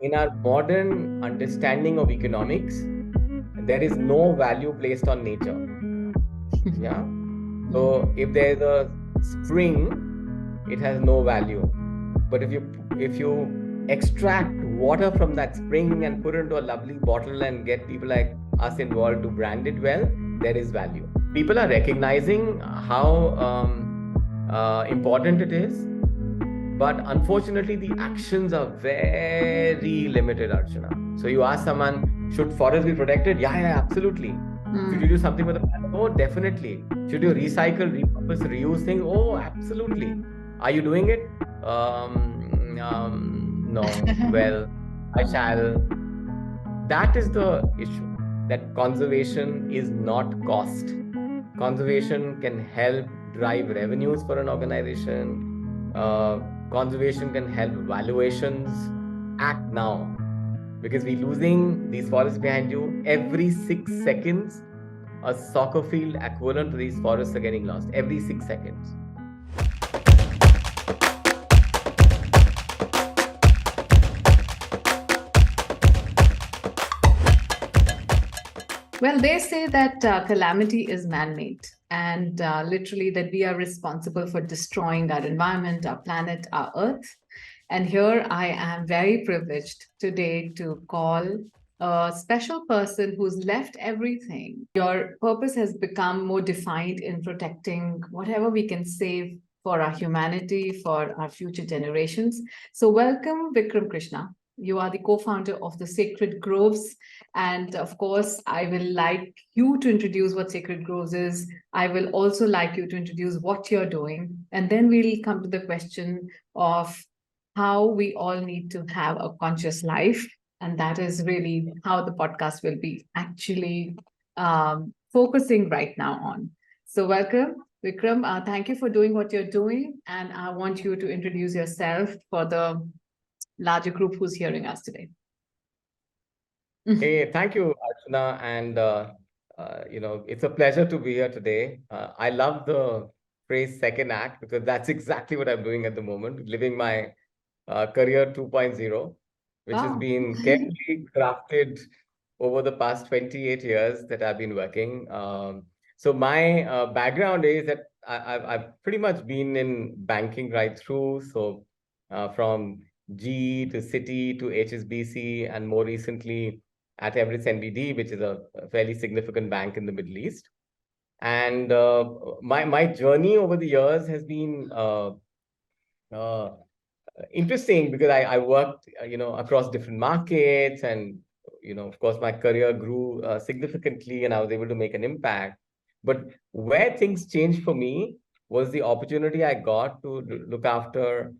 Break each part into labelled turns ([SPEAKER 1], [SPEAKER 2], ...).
[SPEAKER 1] in our modern understanding of economics, there is no value placed on nature. Yeah. So if there's a spring, it has no value. But if you extract water from that spring and put it into a lovely bottle and get people like us involved to brand it well, there is value. People are recognizing how important it is, but unfortunately, the actions are very limited, Archana. So you ask someone, should forests be protected? Yeah, yeah, absolutely. Should you do something with the planet? Oh, definitely. Should you recycle, repurpose, reuse things? Oh, absolutely. Are you doing it? No. Well, I shall. That is the issue. That conservation is not cost. Conservation can help drive revenues for an organization. Conservation can help valuations. Act now, because we're losing these forests behind you. Every 6 seconds, a soccer field equivalent to these forests are getting lost. Every 6 seconds.
[SPEAKER 2] Well, they say that calamity is man made, and literally that we are responsible for destroying our environment, our planet, our earth. And here I am very privileged today to call a special person who's left everything. Your purpose has become more defined in protecting whatever we can save for our humanity, for our future generations. So, welcome, Vikram Krishna. You are the co founder of the Sacred Groves. And of course, I will like you to introduce what Sacred Groves is. I will also like you to introduce what you're doing. And then we'll come to the question of how we all need to have a conscious life. And that is really how the podcast will be actually focusing right now on. So, welcome, Vikram. Thank you for doing what you're doing. And I want you to introduce yourself for the larger group who's hearing us today.
[SPEAKER 1] Hey, thank you, Archana. And, it's a pleasure to be here today. I love the phrase second act because that's exactly what I'm doing at the moment, living my career 2.0, which has
[SPEAKER 2] Wow.
[SPEAKER 1] been carefully crafted over the past 28 years that I've been working. So my background is that I've pretty much been in banking right through. So from GE to Citi to HSBC, and more recently at Everest NBD, which is a fairly significant bank in the Middle East. And my journey over the years has been uh, interesting because I worked, across different markets, and, of course, my career grew significantly and I was able to make an impact. But where things changed for me was the opportunity I got to look after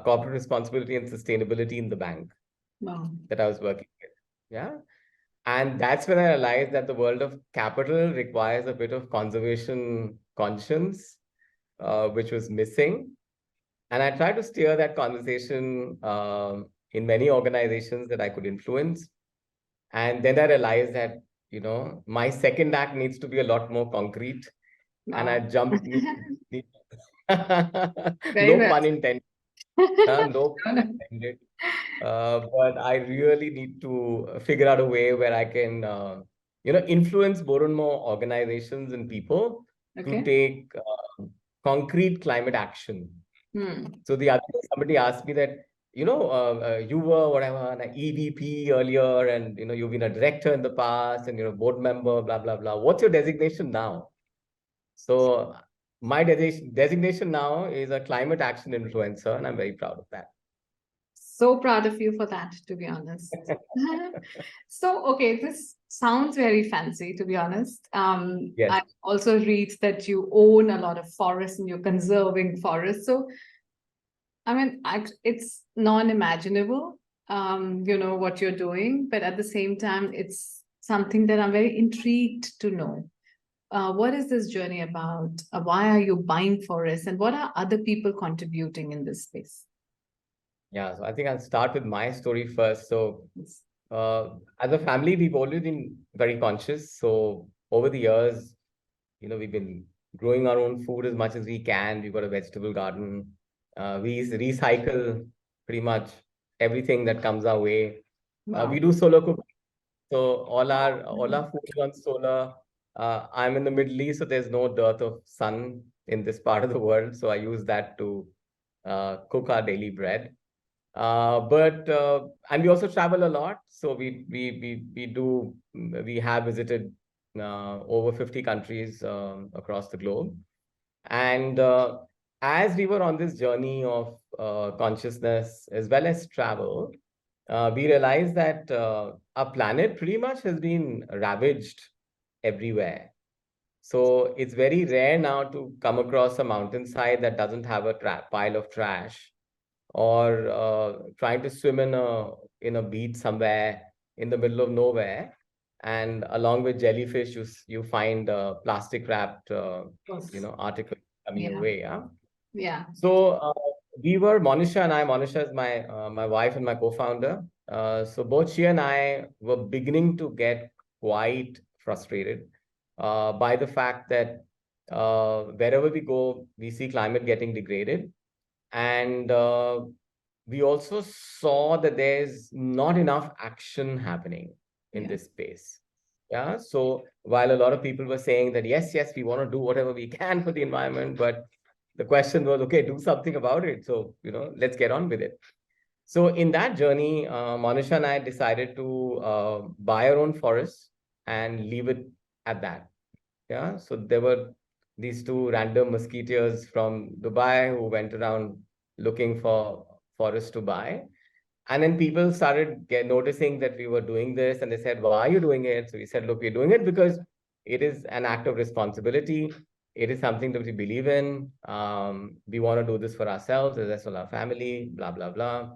[SPEAKER 1] corporate responsibility and sustainability in the bank
[SPEAKER 2] Wow.
[SPEAKER 1] that I was working with. Yeah. And that's when I realized that the world of capital requires a bit of conservation conscience, which was missing. And I tried to steer that conversation in many organizations that I could influence. And then I realized that, my second act needs to be a lot more concrete. And I
[SPEAKER 2] Wow.
[SPEAKER 1] jumped.
[SPEAKER 2] Very
[SPEAKER 1] No
[SPEAKER 2] well.
[SPEAKER 1] pun intended. No
[SPEAKER 2] No,
[SPEAKER 1] pun
[SPEAKER 2] no.
[SPEAKER 1] intended. But I really need to figure out a way where I can, influence more and more organizations and people to
[SPEAKER 2] Okay.
[SPEAKER 1] take concrete climate action.
[SPEAKER 2] Hmm.
[SPEAKER 1] So the other day, somebody asked me that, you were whatever, an EVP earlier, and, you've been a director in the past, and you're a board member, blah, blah, blah. What's your designation now? So my designation now is a climate action influencer, and I'm very proud of that.
[SPEAKER 2] So proud of you for that, to be honest. So, okay, this sounds very fancy, to be honest.
[SPEAKER 1] Yes.
[SPEAKER 2] I also read that you own a lot of forests and you're conserving forests. So, I mean, it's non-imaginable, what you're doing, but at the same time, it's something that I'm very intrigued to know. What is this journey about? Why are you buying forests, and what are other people contributing in this space?
[SPEAKER 1] Yeah. So I think I'll start with my story first. So as a family, we've always been very conscious. So over the years, we've been growing our own food as much as we can. We've got a vegetable garden. We recycle pretty much everything that comes our way.
[SPEAKER 2] Wow.
[SPEAKER 1] We do solar cooking. So all our food is on solar. I'm in the Middle East, so there's no dearth of sun in this part of the world. So I use that to cook our daily bread. But and we also travel a lot. So we have visited over 50 countries across the globe. And as we were on this journey of consciousness as well as travel, we realized that our planet pretty much has been ravaged everywhere. So it's very rare now to come across a mountainside that doesn't have a pile of trash, or trying to swim in a beach somewhere in the middle of nowhere, and along with jellyfish, you find plastic wrapped articles coming your
[SPEAKER 2] Yeah.
[SPEAKER 1] way. Yeah.
[SPEAKER 2] Yeah.
[SPEAKER 1] So we were Monisha and I. Monisha is my wife and my co-founder. So both she and I were beginning to get quite frustrated by the fact that wherever we go, we see climate getting degraded, and we also saw that there's not enough action happening in
[SPEAKER 2] Yeah.
[SPEAKER 1] this space. Yeah. So while a lot of people were saying that yes, we want to do whatever we can for the environment, but the question was, okay, do something about it. So, let's get on with it. So in that journey, Monisha and I decided to buy our own forest and leave it at that. Yeah. So there were these two random musketeers from Dubai who went around looking for forests to buy. And then people started noticing that we were doing this, and they said, "Why are you doing it?" So we said, "Look, we're doing it because it is an act of responsibility. It is something that we believe in. We want to do this for ourselves, as well as our family, blah, blah, blah."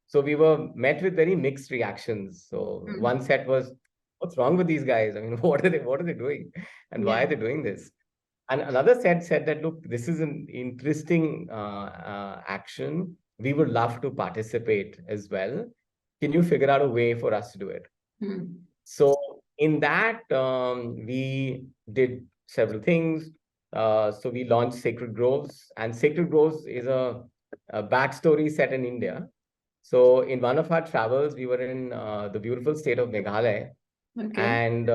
[SPEAKER 1] So we were met with very mixed reactions. So
[SPEAKER 2] Mm.
[SPEAKER 1] one set was, "What's wrong with these guys? I mean, what are they doing? And why
[SPEAKER 2] Yeah.
[SPEAKER 1] are they doing this?" And another set said that, "Look, this is an interesting action. We would love to participate as well. Can you figure out a way for us to do it?"
[SPEAKER 2] Mm.
[SPEAKER 1] So in that, we did several things. So we launched Sacred Groves, and Sacred Groves is a backstory set in India. So in one of our travels, we were in the beautiful state of Meghalaya,
[SPEAKER 2] Okay.
[SPEAKER 1] and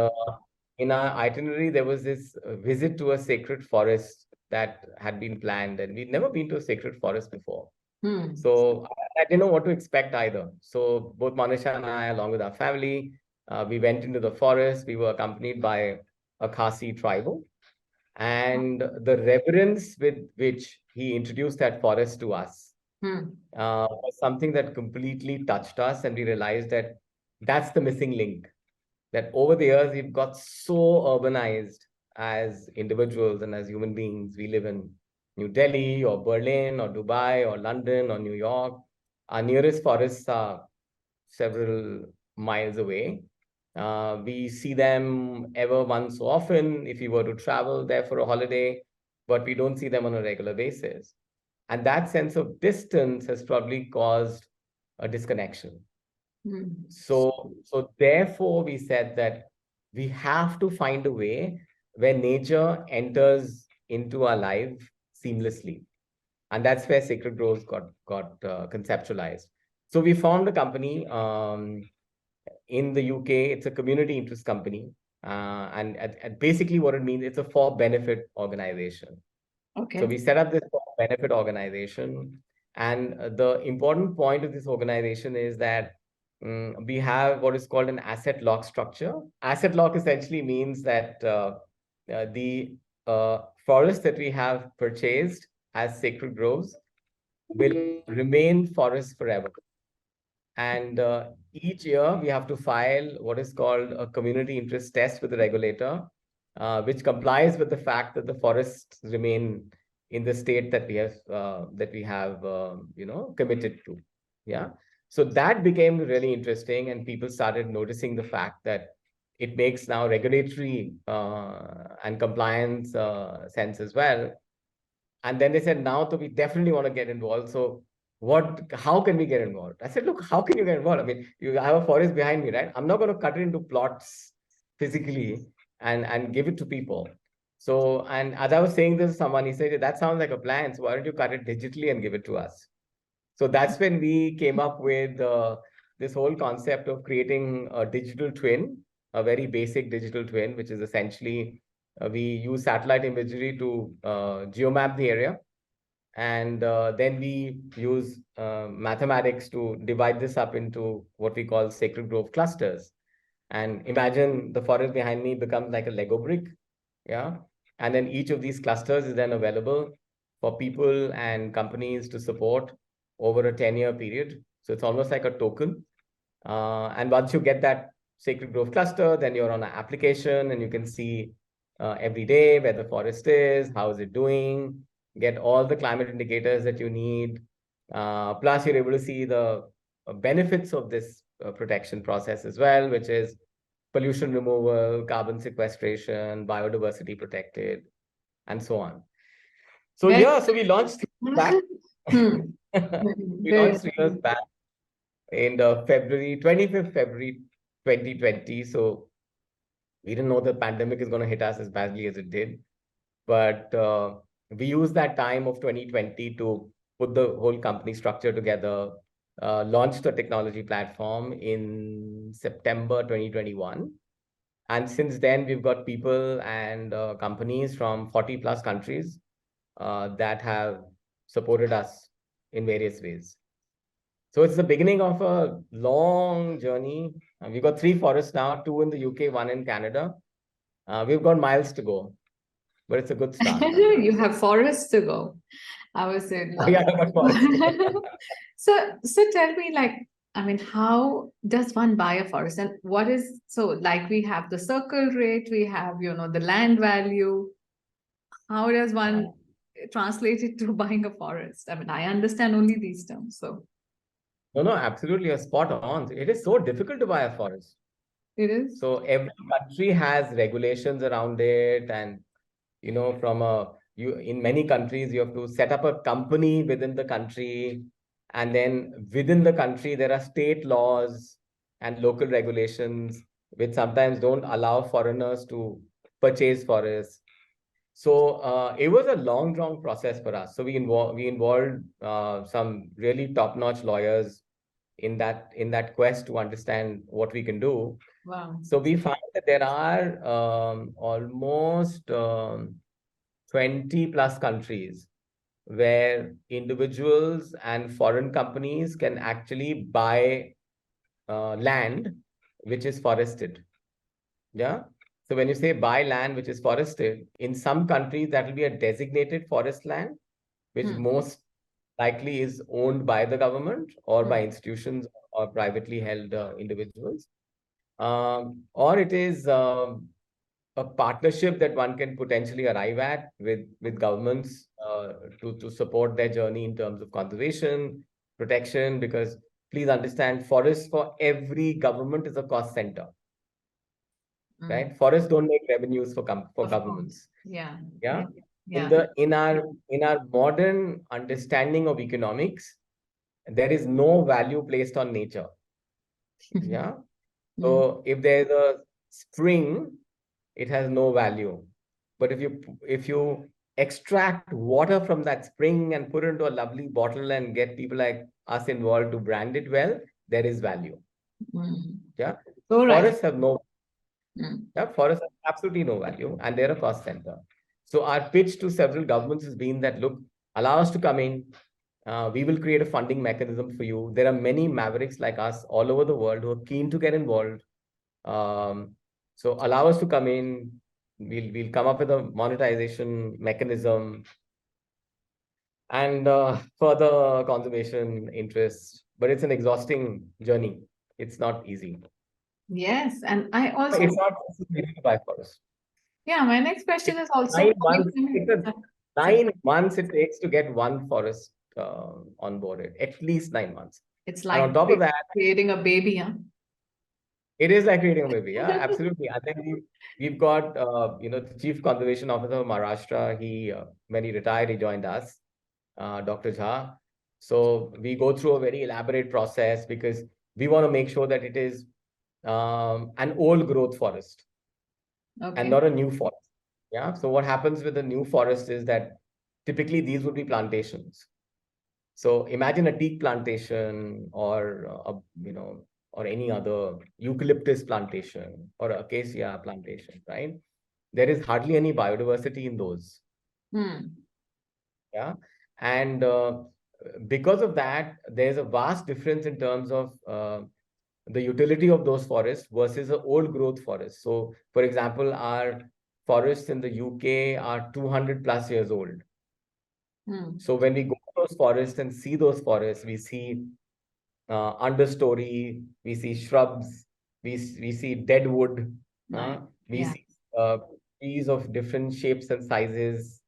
[SPEAKER 1] in our itinerary, there was this visit to a sacred forest that had been planned, and we'd never been to a sacred forest before.
[SPEAKER 2] Mm.
[SPEAKER 1] So I didn't know what to expect either. So both Manisha and I, along with our family, we went into the forest. We were accompanied by a Khasi tribal, and the reverence with which he introduced that forest to us
[SPEAKER 2] Mm.
[SPEAKER 1] was something that completely touched us, and we realized that that's the missing link. That over the years we've got so urbanized as individuals and as human beings. We live in New Delhi or Berlin or Dubai or London or New York. Our nearest forests are several miles away. We see them ever once so often if we were to travel there for a holiday, but we don't see them on a regular basis. And that sense of distance has probably caused a disconnection.
[SPEAKER 2] Mm.
[SPEAKER 1] So therefore, we said that we have to find a way where nature enters into our life seamlessly, and that's where Sacred Groves got conceptualized. So we formed a company in the UK. It's a community interest company, and basically what it means, it's a for benefit organization. So
[SPEAKER 2] Okay.
[SPEAKER 1] we set up this benefit organization. And the important point of this organization is that we have what is called an asset lock structure. Asset lock essentially means that the forest that we have purchased as sacred groves will remain forest forever. And each year we have to file what is called a community interest test with the regulator, which complies with the fact that the forests remain in the state that we have committed to. Yeah. So that became really interesting, and people started noticing the fact that it makes now regulatory and compliance sense as well. And then they said, now so we definitely want to get involved. So how can we get involved? I said, look, how can you get involved? I mean, you have a forest behind me, right? I'm not going to cut it into plots physically and give it to people. So, and as I was saying this to someone, he said, that sounds like a plan. So why don't you cut it digitally and give it to us? So that's when we came up with this whole concept of creating a digital twin, a very basic digital twin, which is essentially we use satellite imagery to geomap the area. And then we use mathematics to divide this up into what we call sacred grove clusters. And imagine the forest behind me becomes like a Lego brick. Yeah. And then each of these clusters is then available for people and companies to support over a 10-year period. So it's almost like a token. And once you get that sacred grove cluster, then you're on an application and you can see every day where the forest is, how is it doing, get all the climate indicators that you need. Plus, you're able to see the benefits of this protection process as well, which is pollution removal, carbon sequestration, biodiversity protected, and so on. So
[SPEAKER 2] Very-
[SPEAKER 1] yeah, so we launched back. We
[SPEAKER 2] Very
[SPEAKER 1] launched 3 years back in February, 25th February 2020. So we didn't know the pandemic is going to hit us as badly as it did. But we used that time of 2020 to put the whole company structure together, launched the technology platform in September 2021. And since then, we've got people and companies from 40 plus countries that have supported us in various ways. So it's the beginning of a long journey. We've got 3 forests now, 2 in the UK, 1 in Canada. We've got miles to go, but it's a good start.
[SPEAKER 2] You have forests to go. I was saying,
[SPEAKER 1] Yeah, I've got forests.
[SPEAKER 2] so tell me, like, I mean, how does one buy a forest, and what is so like? We have the circle rate, we have the land value. How does one translate it to buying a forest? I mean, I understand only these terms, so
[SPEAKER 1] No, absolutely, you're spot on. It is so difficult to buy a forest.
[SPEAKER 2] it is.
[SPEAKER 1] So every country has regulations around it, and from in many countries you have to set up a company within the country, and then within the country there are state laws and local regulations which sometimes don't allow foreigners to purchase forests. So it was a long, drawn process for us. So we involved some really top-notch lawyers in that quest to understand what we can do.
[SPEAKER 2] Wow.
[SPEAKER 1] So we found that there are almost 20 plus countries where individuals and foreign companies can actually buy land which is forested. Yeah. So when you say buy land which is forested, in some countries that will be a designated forest land, which most likely is owned by the government or by institutions or privately held individuals. Or it is a partnership that one can potentially arrive at with governments to support their journey in terms of conservation, protection, because please understand, forests for every government is a cost center. Right? Forests don't make revenues for governments.
[SPEAKER 2] Yeah.
[SPEAKER 1] Yeah.
[SPEAKER 2] Yeah.
[SPEAKER 1] In our modern understanding of economics, there is no value placed on nature. Yeah. So if there's a spring, it has no value. But if you extract water from that spring and put it into a lovely bottle and get people like us involved to brand it well, there is value. Yeah.
[SPEAKER 2] So
[SPEAKER 1] Forests have no.
[SPEAKER 2] Yeah,
[SPEAKER 1] forests have absolutely no value, and they're a cost center. So our pitch to several governments has been that, look, allow us to come in. We will create a funding mechanism for you. There are many mavericks like us all over the world who are keen to get involved. So allow us to come in. We'll come up with a monetization mechanism and further conservation interests. But it's an exhausting journey. It's not easy.
[SPEAKER 2] Yes, and I also
[SPEAKER 1] It's not easy to buy forest.
[SPEAKER 2] Yeah, my next question is also
[SPEAKER 1] 9 months it takes to get one forest onboarded. At least 9 months.
[SPEAKER 2] It's
[SPEAKER 1] And
[SPEAKER 2] like
[SPEAKER 1] on top of that,
[SPEAKER 2] creating a baby, huh?
[SPEAKER 1] it is like creating a baby. Yeah, absolutely. And then we've got the Chief Conservation Officer of Maharashtra. He when he retired, he joined us, Dr. Jha. So we go through a very elaborate process because we want to make sure that it is an old growth forest and not a new forest. Yeah. So what happens with the new forest is that typically these would be plantations. So imagine a teak plantation or or any other eucalyptus plantation or acacia plantation, right? There is hardly any biodiversity in those. Yeah. And because of that, there's a vast difference in terms of the utility of those forests versus an old growth forest. So, for example, our forests in the UK are 200 plus years old. So when we go to those forests and see those forests, we see understory, we see shrubs, we see dead wood, we see trees of different shapes and sizes,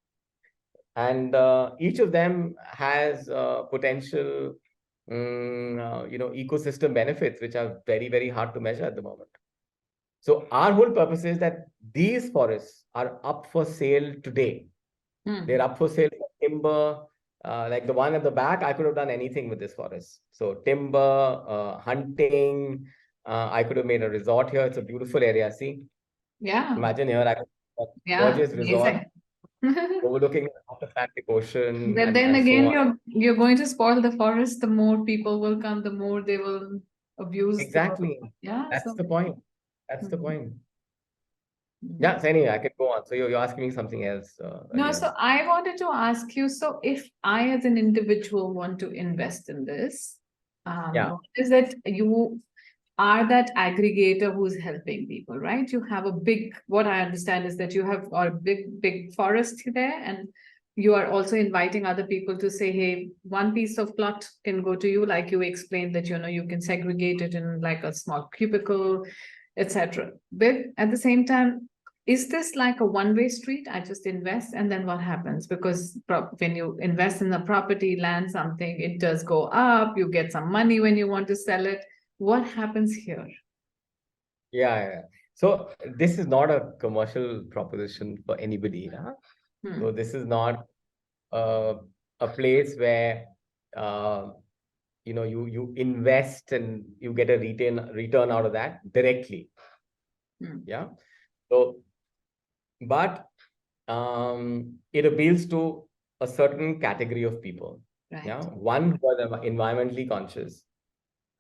[SPEAKER 1] and each of them has potential ecosystem benefits which are very, very hard to measure at the moment. So our whole purpose is that these forests are up for sale today. They're up for sale for timber. Like the one at the back, I could have done anything with this forest. So timber, hunting, I could have made a resort here. It's a beautiful area. See, imagine here, I could have a gorgeous resort overlooking the Atlantic Ocean.
[SPEAKER 2] But then again, you're going to spoil the forest. The more people will come, the more they will abuse.
[SPEAKER 1] Exactly. That's the point. That's the point. Yeah, so anyway, I could go on. So you're asking me something else.
[SPEAKER 2] No, so I wanted to ask you, so if I as an individual want to invest in this, what is that you are that aggregator who's helping people, right? You have a big, what I understand is that you have a big forest there, and you are also inviting other people to say, hey, one piece of plot can go to you, like you explained that, you can segregate it in like a small cubicle, etc. But at the same time, is this like a one-way street? I just invest and then what happens? Because when you invest in a property, land, something, it does go up, you get some money when you want to sell it. What happens here?
[SPEAKER 1] Yeah. So this is not a commercial proposition for anybody. So this is not a place where you invest and you get a return out of that directly. Yeah. So, but it appeals to a certain category of people. Yeah. One who are environmentally conscious,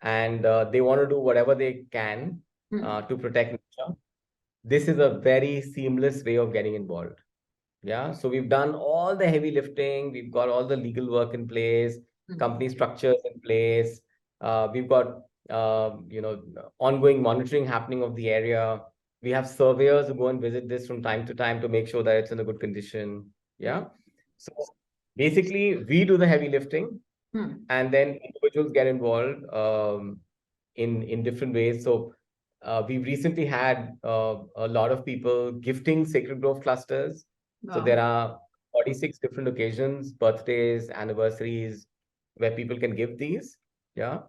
[SPEAKER 1] and they want to do whatever they can to protect nature. This is a very seamless way of getting involved. Yeah. So we've done all the heavy lifting. We've got all the legal work in place, company structures in place. We've got, ongoing monitoring happening of the area. We have surveyors who go and visit this from time to time to make sure that it's in a good condition. Yeah. So basically, we do the heavy lifting, and then individuals get involved in different ways. So we've recently had a lot of people gifting Sacred Grove clusters. So there are 46 different occasions, birthdays, anniversaries, where people can give these. Yeah.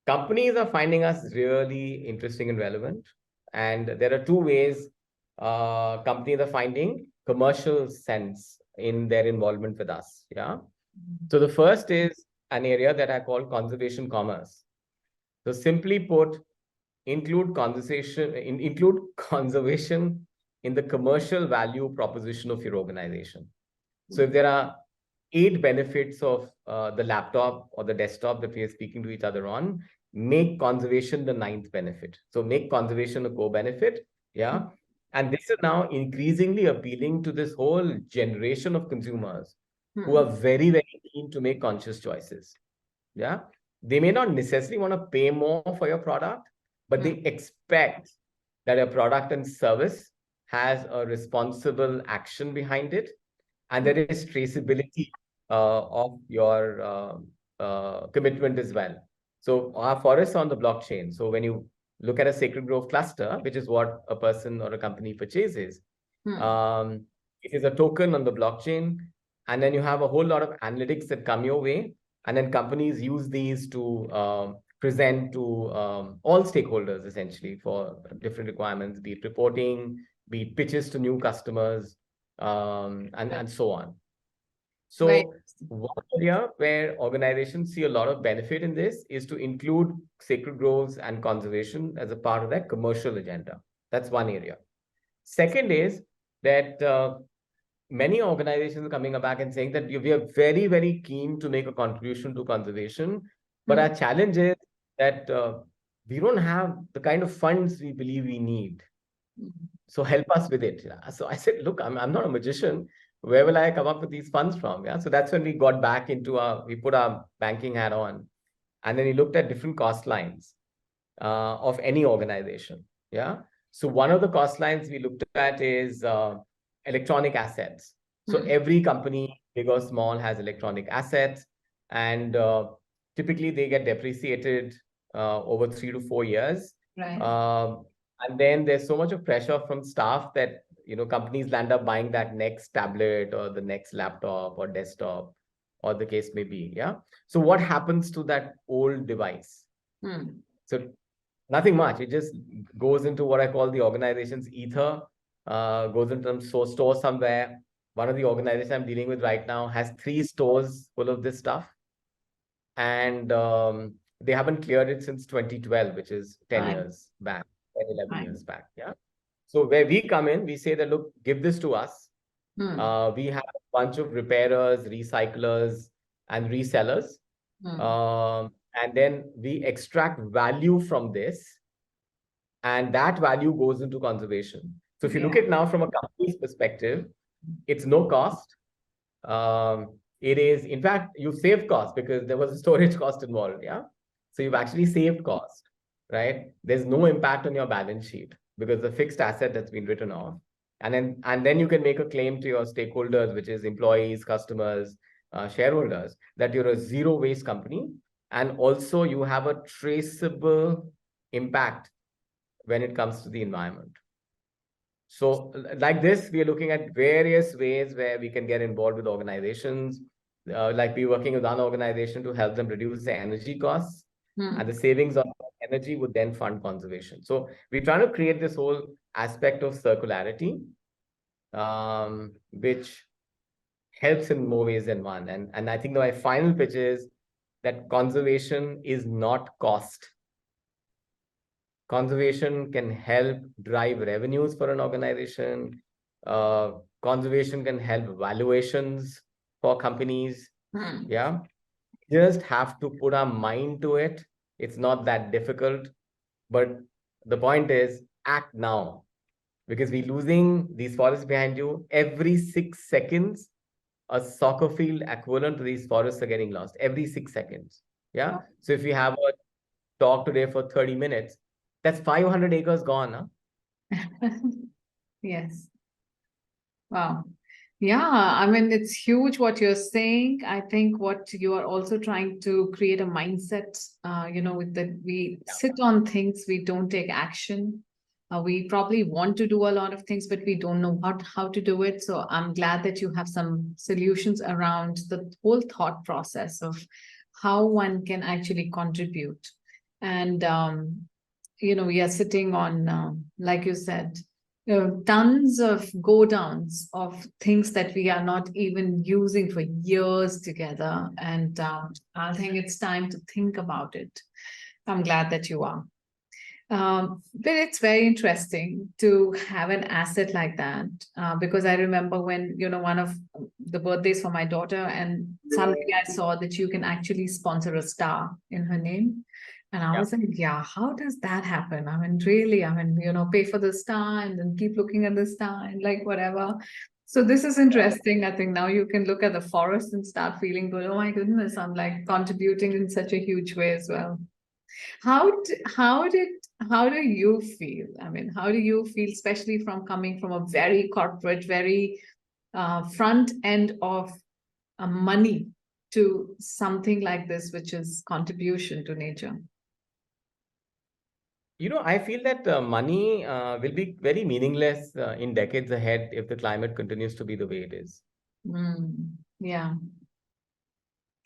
[SPEAKER 1] Companies are finding us really interesting and relevant. And there are two ways companies are finding commercial sense in their involvement with us. Yeah. So the first is an area that I call conservation commerce. So simply put, include conversation, include conservation in the commercial value proposition of your organization. So if there are 8 benefits of the laptop or the desktop that we are speaking to each other on, make conservation the 9th benefit. So make conservation a core benefit. Yeah. And this is now increasingly appealing to this whole generation of consumers who are very, very keen to make conscious choices. Yeah. They may not necessarily want to pay more for your product, but they expect that a product and service has a responsible action behind it, and there is traceability of your commitment as well. So our forests are on the blockchain. So when you look at a Sacred Grove cluster, which is what a person or a company purchases, it is a token on the blockchain, and then you have a whole lot of analytics that come your way, and then companies use these to present to all stakeholders essentially for different requirements, be it reporting, be it pitches to new customers, and so on. So one area where organizations see a lot of benefit in this is to include sacred groves and conservation as a part of their commercial agenda. That's one area. Second is that many organizations are coming back and saying that we are very, very keen to make a contribution to conservation, but our challenge is that we don't have the kind of funds we believe we need. So help us with it. Yeah. So I said, look, I'm not a magician. Where will I come up with these funds from? Yeah. So that's when we got back into we put our banking hat on, and then we looked at different cost lines of any organization. Yeah. So one of the cost lines we looked at is electronic assets. So every company, big or small, has electronic assets, and typically they get depreciated over 3 to 4 years.
[SPEAKER 2] Right.
[SPEAKER 1] And then there's so much of pressure from staff that companies land up buying that next tablet or the next laptop or desktop, or the case may be. Yeah. So what happens to that old device? So nothing much. It just goes into what I call the organization's ether, goes into some store somewhere. One of the organizations I'm dealing with right now has 3 stores full of this stuff. And they haven't cleared it since 2012, which is 10 years back, 10, 11 years back. Yeah. So where we come in, we say that, look, give this to us. We have a bunch of repairers, recyclers, and resellers. And then we extract value from this, and that value goes into conservation. So if you look at now from a company's perspective, it's no cost. It is, in fact, you save cost because there was a storage cost involved. Yeah. So you've actually saved cost, right? There's no impact on your balance sheet because the fixed asset that's been written off. And then you can make a claim to your stakeholders, which is employees, customers, shareholders, that you're a zero waste company. And also you have a traceable impact when it comes to the environment. So like this, we are looking at various ways where we can get involved with organizations. Like we're working with one organization to help them reduce their energy costs, and the savings of energy would then fund conservation. So we're trying to create this whole aspect of circularity, which helps in more ways than one. And I think my final pitch is that conservation is not cost. Conservation can help drive revenues for an organization. Conservation can help valuations for companies. Yeah. Just have to put our mind to it. It's not that difficult. But the point is, act now. Because we're losing these forests behind you. Every 6 seconds, a soccer field equivalent to these forests are getting lost. Every 6 seconds. Yeah. So if you have a talk today for 30 minutes, that's 500 acres gone. Huh?
[SPEAKER 2] Yes. Wow. Yeah, I mean, it's huge what you're saying. I think what you are also trying to create a mindset, with that we sit on things, we don't take action. We probably want to do a lot of things, but we don't know how to do it. So I'm glad that you have some solutions around the whole thought process of how one can actually contribute. And, we are sitting on, like you said, tons of go downs of things that we are not even using for years together. And I think it's time to think about it. I'm glad that you are. But it's very interesting to have an asset like that, because I remember when, one of the birthdays for my daughter, and suddenly I saw that you can actually sponsor a star in her name. And I was like, how does that happen? I mean, really, pay for the star and then keep looking at the star and like whatever. So this is interesting. I think now you can look at the forest and start feeling good. Oh my goodness, I'm like contributing in such a huge way as well. How do you feel? I mean, how do you feel, especially from coming from a very corporate, very front end of money to something like this, which is contribution to nature?
[SPEAKER 1] I feel that money will be very meaningless in decades ahead if the climate continues to be the way it is.
[SPEAKER 2] Yeah.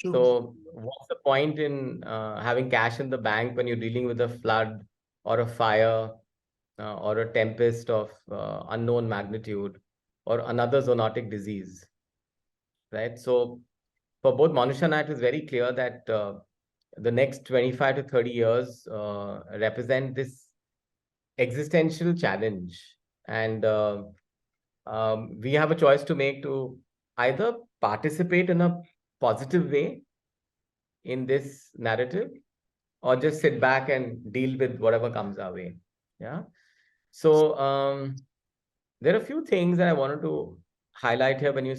[SPEAKER 2] True.
[SPEAKER 1] So what's the point in having cash in the bank when you're dealing with a flood or a fire or a tempest of unknown magnitude or another zoonotic disease, right? So for both Monisha and I, it is very clear that the next 25 to 30 years represent this existential challenge. And we have a choice to make to either participate in a positive way in this narrative or just sit back and deal with whatever comes our way. Yeah. So there are a few things that I wanted to highlight here when you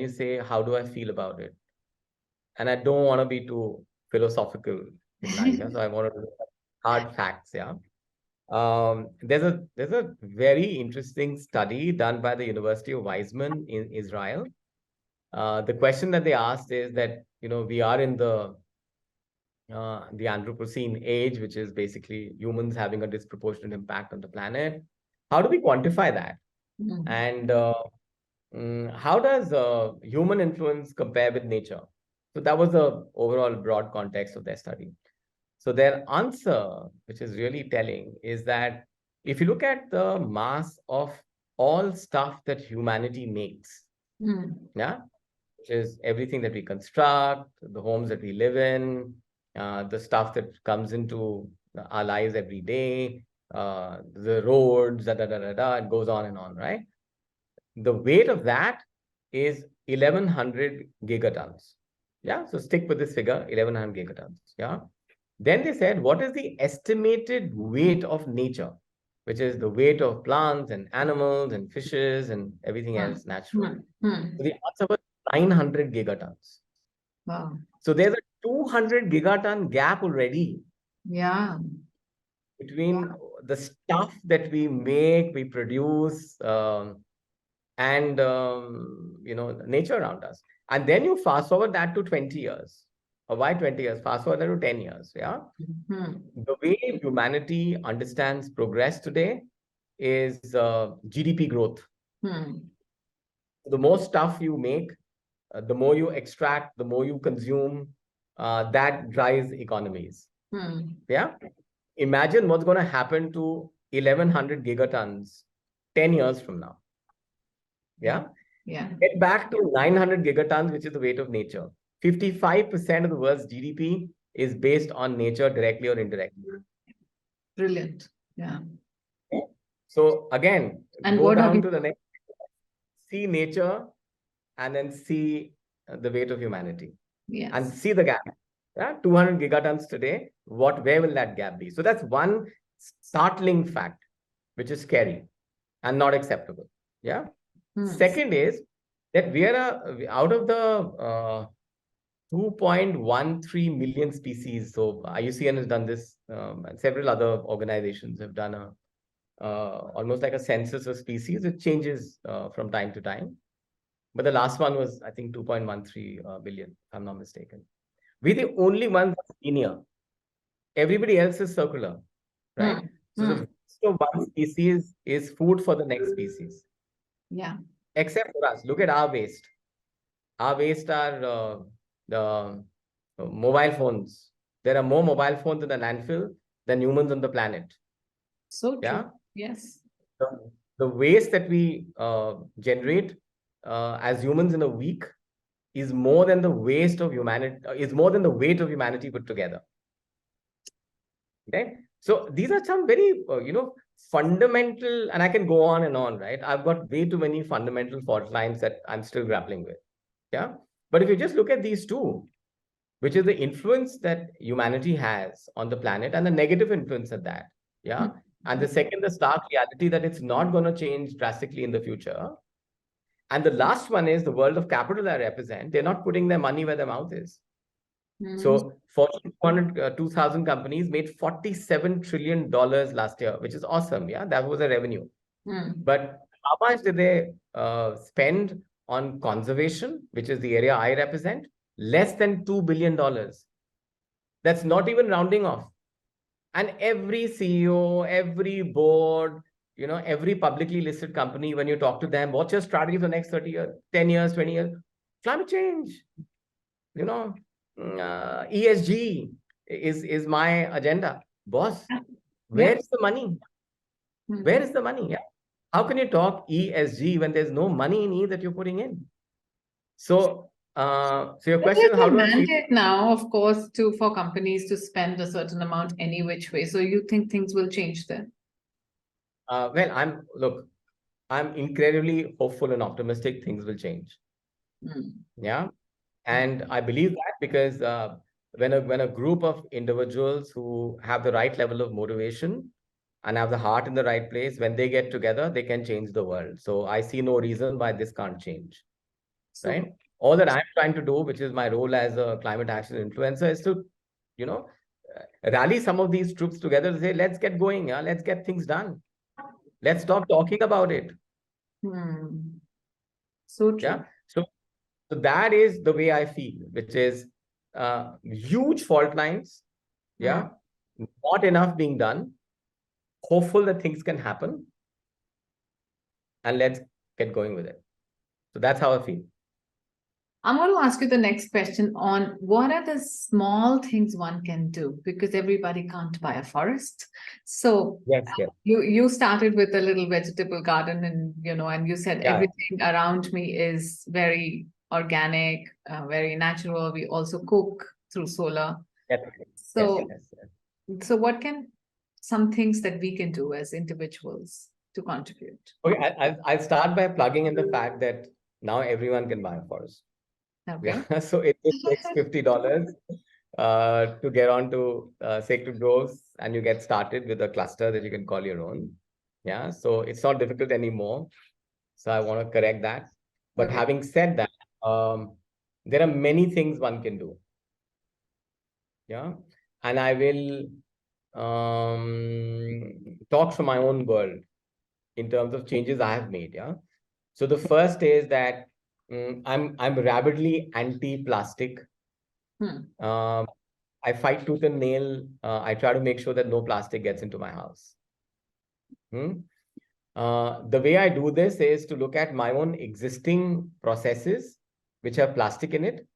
[SPEAKER 1] say how do I feel about it, and I don't want to be too philosophical in life. Yeah? So I want to look at hard facts. Yeah. There's a very interesting study done by the University of Weizmann in Israel. The question that they asked is that we are in the Anthropocene age, which is basically humans having a disproportionate impact on the planet. How do we quantify that?
[SPEAKER 2] Mm.
[SPEAKER 1] And how does human influence compare with nature? So that was the overall broad context of their study. So their answer, which is really telling, is that if you look at the mass of all stuff that humanity makes, yeah, which is everything that we construct, the homes that we live in, the stuff that comes into our lives every day, the roads, it goes on and on, right? The weight of that is 1100 gigatons. Yeah, so stick with this figure, 1100 gigatons. Yeah. Then they said, what is the estimated weight of nature, which is the weight of plants and animals and fishes and everything else natural? So the answer was 900 gigatons.
[SPEAKER 2] Wow.
[SPEAKER 1] So there's a 200 gigaton gap already.
[SPEAKER 2] Yeah.
[SPEAKER 1] Between the stuff that we make, we produce, and nature around us. And then you fast forward that to 20 years. Or why 20 years? Fast forward that to 10 years. Yeah. The way humanity understands progress today is GDP growth. The more stuff you make, the more you extract, the more you consume, that drives economies. Yeah. Imagine what's going to happen to 1100 gigatons 10 years from now. Yeah.
[SPEAKER 2] Yeah.
[SPEAKER 1] Get back to 900 gigatons, which is the weight of nature. 55% of the world's GDP is based on nature directly or indirectly.
[SPEAKER 2] Brilliant. Yeah.
[SPEAKER 1] So again,
[SPEAKER 2] and
[SPEAKER 1] go
[SPEAKER 2] what
[SPEAKER 1] down to the next, see nature and then see the weight of humanity.
[SPEAKER 2] Yes.
[SPEAKER 1] And see the gap. Yeah, 200 gigatons today. Where will that gap be? So that's one startling fact, which is scary and not acceptable. Yeah. Second is that we are out of the 2.13 million species. So IUCN has done this, and several other organizations have done almost like a census of species. It changes from time to time. But the last one was, I think, 2.13 billion, if I'm not mistaken. We're the only ones linear. Everybody else is circular, right? So the waste of one species is food for the next species.
[SPEAKER 2] Yeah.
[SPEAKER 1] Except for us. Look at our waste. Our waste are the mobile phones. There are more mobile phones in the landfill than humans on the planet.
[SPEAKER 2] So true.
[SPEAKER 1] Yeah.
[SPEAKER 2] Yes.
[SPEAKER 1] The waste that we generate as humans in a week is more than the waste of humanity, is more than the weight of humanity put together. Okay. So these are some very, fundamental, and I can go on and on, right? I've got way too many fundamental fault lines that I'm still grappling with. Yeah. But if you just look at these two, which is the influence that humanity has on the planet and the negative influence of that. Yeah. And the second, the stark reality that it's not going to change drastically in the future. And the last one is the world of capital I represent. They're not putting their money where their mouth is. So Fortune 200, 2000 companies made $47 trillion last year, which is awesome. Yeah, that was a revenue. But how much did they spend on conservation, which is the area I represent? Less than $2 billion. That's not even rounding off. And every CEO, every board, every publicly listed company, when you talk to them, what's your strategy for the next 30 years, 10 years, 20 years? Climate change, ESG is my agenda. Boss, where is the money? Where is the money? Yeah. How can you talk ESG when there's no money in E that you're putting in? So, your question, how do I feel?
[SPEAKER 2] Mandate now, of course, for companies to spend a certain amount any which way. So you think things will change then?
[SPEAKER 1] Well, look, I'm incredibly hopeful and optimistic things will change. Yeah. And I believe that because when a group of individuals who have the right level of motivation and have the heart in the right place, when they get together, they can change the world. So I see no reason why this can't change.
[SPEAKER 2] So
[SPEAKER 1] Right. All that I'm trying to do, which is my role as a climate action influencer, is to, you know, rally some of these troops together to say, let's get going. Yeah, let's get things done. Let's stop talking about it.
[SPEAKER 2] so true.
[SPEAKER 1] Yeah. So that is the way I feel, which is huge fault lines. Yeah. Not enough being done. Hopeful that things can happen. And let's get going with it. So that's how I feel.
[SPEAKER 2] I'm going to ask you the next question on what are the small things one can do, because everybody can't buy a forest. So
[SPEAKER 1] Yes, yes.
[SPEAKER 2] you started with a little vegetable garden, and and you said
[SPEAKER 1] Yeah.
[SPEAKER 2] everything around me is very organic, very natural. We also cook through solar.
[SPEAKER 1] Yes,
[SPEAKER 2] So
[SPEAKER 1] yes, yes.
[SPEAKER 2] so what can some things that we can do as individuals to contribute?
[SPEAKER 1] Okay, I'll start by plugging in the fact that now everyone can buy a forest.
[SPEAKER 2] Okay.
[SPEAKER 1] Yeah, so it takes $50 to get onto Sacred Groves, and you get started with a cluster that you can call your own. Yeah, so it's not difficult anymore. So I want to correct that. But
[SPEAKER 2] Okay.
[SPEAKER 1] having said that, there are many things one can do. Yeah, and I will talk from my own world in terms of changes I have made. Yeah. So the first is that I'm rabidly anti-plastic. Um, I fight tooth and nail. I try to make sure that no plastic gets into my house. The way I do this is to look at my own existing processes, which have plastic in it,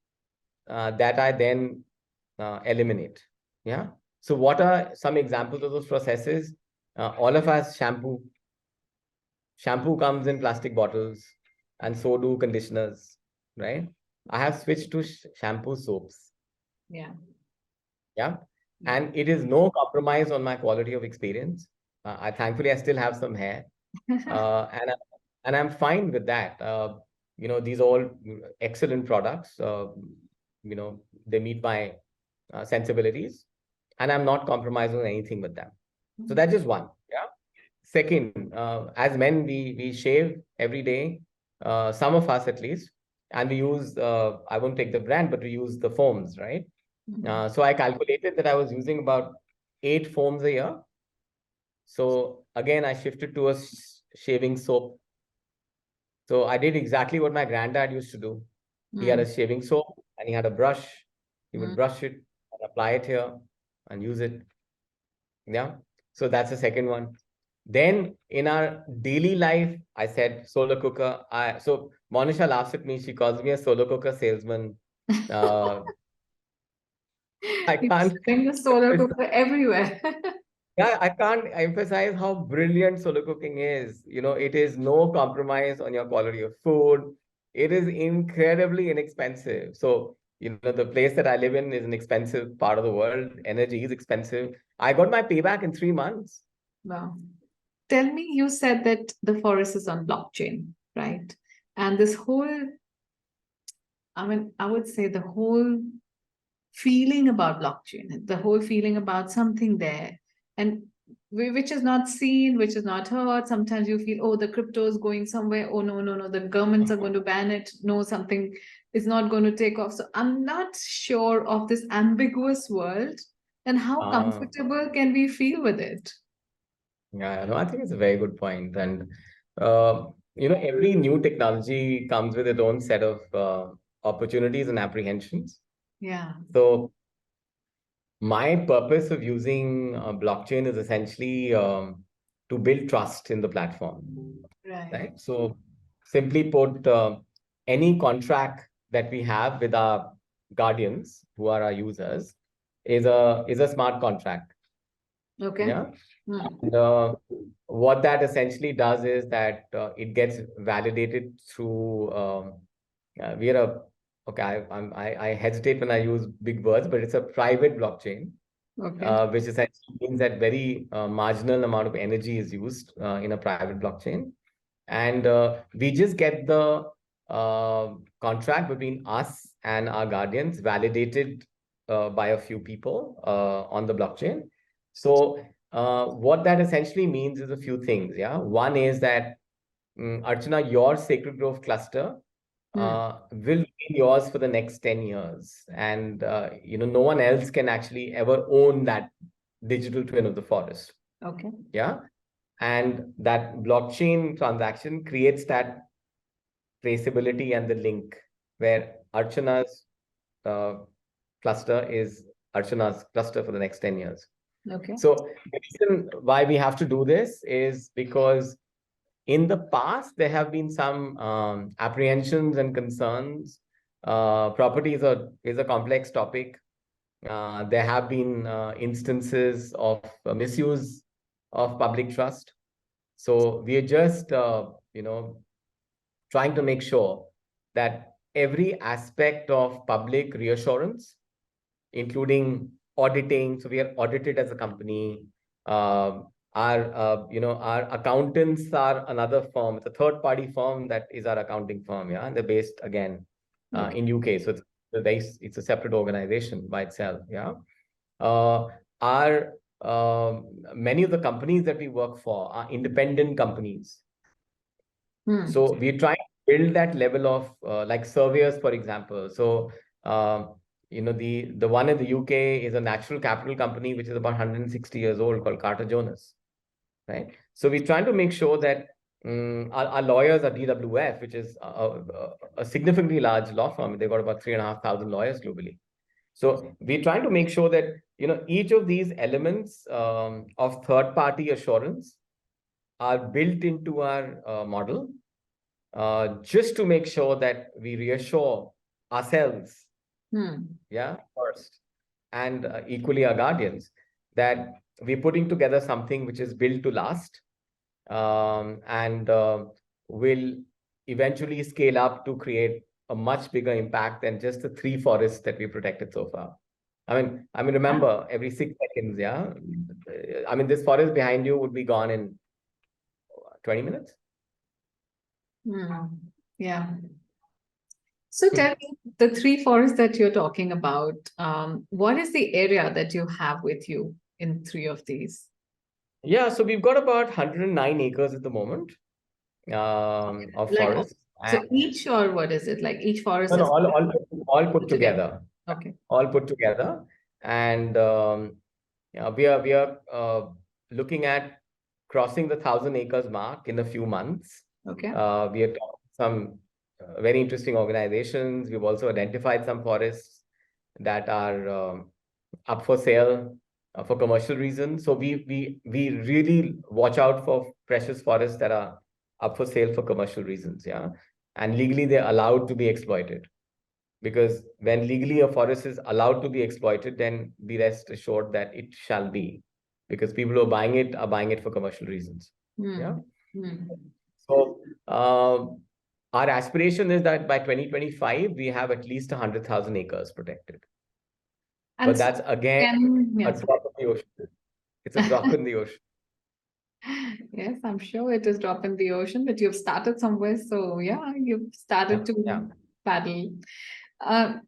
[SPEAKER 1] that I then eliminate. Yeah. So what are some examples of those processes? All of us shampoo. Shampoo comes in plastic bottles, and so do conditioners, right? I have switched to shampoo soaps.
[SPEAKER 2] Yeah.
[SPEAKER 1] Yeah. And it is no compromise on my quality of experience. I thankfully I still have some hair, and I'm fine with that. These are all excellent products. They meet my sensibilities, and I'm not compromising on anything with them. So that's just one. Yeah. Second, as men, we shave every day, some of us at least, and we use, I won't take the brand, but we use the foams, right? So I calculated that I was using about 8 foams a year. So again, I shifted to a shaving soap. So I did exactly what my granddad used to do. He had a shaving soap and he had a brush. He would brush it and apply it here and use it. Yeah. So that's the second one. Then in our daily life, I said solar cooker. So Monisha laughs at me. She calls me a solar cooker salesman. Uh, I can't.
[SPEAKER 2] Bring the solar cooker everywhere.
[SPEAKER 1] Yeah, I can't emphasize how brilliant solar cooking is. It is no compromise on your quality of food. It is incredibly inexpensive. So, the place that I live in is an expensive part of the world. Energy is expensive. I got my payback in 3 months.
[SPEAKER 2] Wow. Tell me, you said that the forest is on blockchain, right? And this whole, I would say the whole feeling about blockchain, the whole feeling about something there, and which is not seen, which is not heard. Sometimes you feel, oh, the crypto is going somewhere. Oh, no, no, no, the governments are going to ban it. No, something is not going to take off. So I'm not sure of this ambiguous world and how comfortable can we feel with it?
[SPEAKER 1] Yeah, no, I think it's a very good point. And, every new technology comes with its own set of opportunities and apprehensions.
[SPEAKER 2] Yeah.
[SPEAKER 1] So my purpose of using blockchain is essentially to build trust in the platform. Right. So simply put, any contract that we have with our guardians, who are our users, is a smart contract.
[SPEAKER 2] Okay.
[SPEAKER 1] Yeah. And what that essentially does is that it gets validated through we are a okay. I hesitate when I use big words, but it's a private blockchain, which essentially means that very marginal amount of energy is used in a private blockchain. And we just get the contract between us and our guardians validated by a few people on the blockchain. So what that essentially means is a few things. Yeah, one is that Archana, your Sacred Grove cluster will be yours for the next 10 years, and no one else can actually ever own that digital twin of the forest.
[SPEAKER 2] Okay.
[SPEAKER 1] Yeah, and that blockchain transaction creates that traceability and the link where Archana's uh, cluster is Archana's cluster for the next 10 years.
[SPEAKER 2] Okay.
[SPEAKER 1] So the reason why we have to do this is because in the past, there have been some apprehensions and concerns. Property is a complex topic. There have been instances of misuse of public trust. So we are just, trying to make sure that every aspect of public reassurance, including auditing. So we are audited as a company. Our accountants are another firm. It's a third-party firm that is our accounting firm. Yeah, and they're based again in UK. So it's a separate organization by itself. Yeah, our many of the companies that we work for are independent companies. So we're trying to build that level of like surveyors, for example. So the one in the UK is a natural capital company which is about 160 years old called Carter Jonas, right? So we're trying to make sure that our lawyers are DWF, which is a significantly large law firm. They've got about 3,500 lawyers globally. So we're trying to make sure that each of these elements of third-party assurance are built into our model, just to make sure that we reassure ourselves, first, and equally our guardians, that we're putting together something which is built to last, and will eventually scale up to create a much bigger impact than just the 3 forests that we protected so far. I mean, remember, every 6 seconds, this forest behind you would be gone in 20 minutes.
[SPEAKER 2] Yeah. So tell me, the 3 forests that you're talking about, what is the area that you have with you in 3 of these?
[SPEAKER 1] Yeah, so we've got about 109 acres at the moment of forest.
[SPEAKER 2] So each, or what is it? Like each forest
[SPEAKER 1] No,
[SPEAKER 2] is
[SPEAKER 1] all put together.
[SPEAKER 2] Okay.
[SPEAKER 1] All put together. And we are looking at crossing the 1,000 acres mark in a few months.
[SPEAKER 2] Okay.
[SPEAKER 1] We are talking to some very interesting organizations. We've also identified some forests that are up for sale for commercial reasons. So we really watch out for precious forests that are up for sale for commercial reasons. Yeah, and legally they're allowed to be exploited. Because when legally a forest is allowed to be exploited, then be rest assured that it shall be, because people who are buying it for commercial reasons. Yeah. So our aspiration is that by 2025 we have at least 100,000 acres protected. And but that's again a drop in the ocean. It's a drop in the ocean.
[SPEAKER 2] Yes, I'm sure it is drop in the ocean, but you've started somewhere. So yeah, you've started to paddle.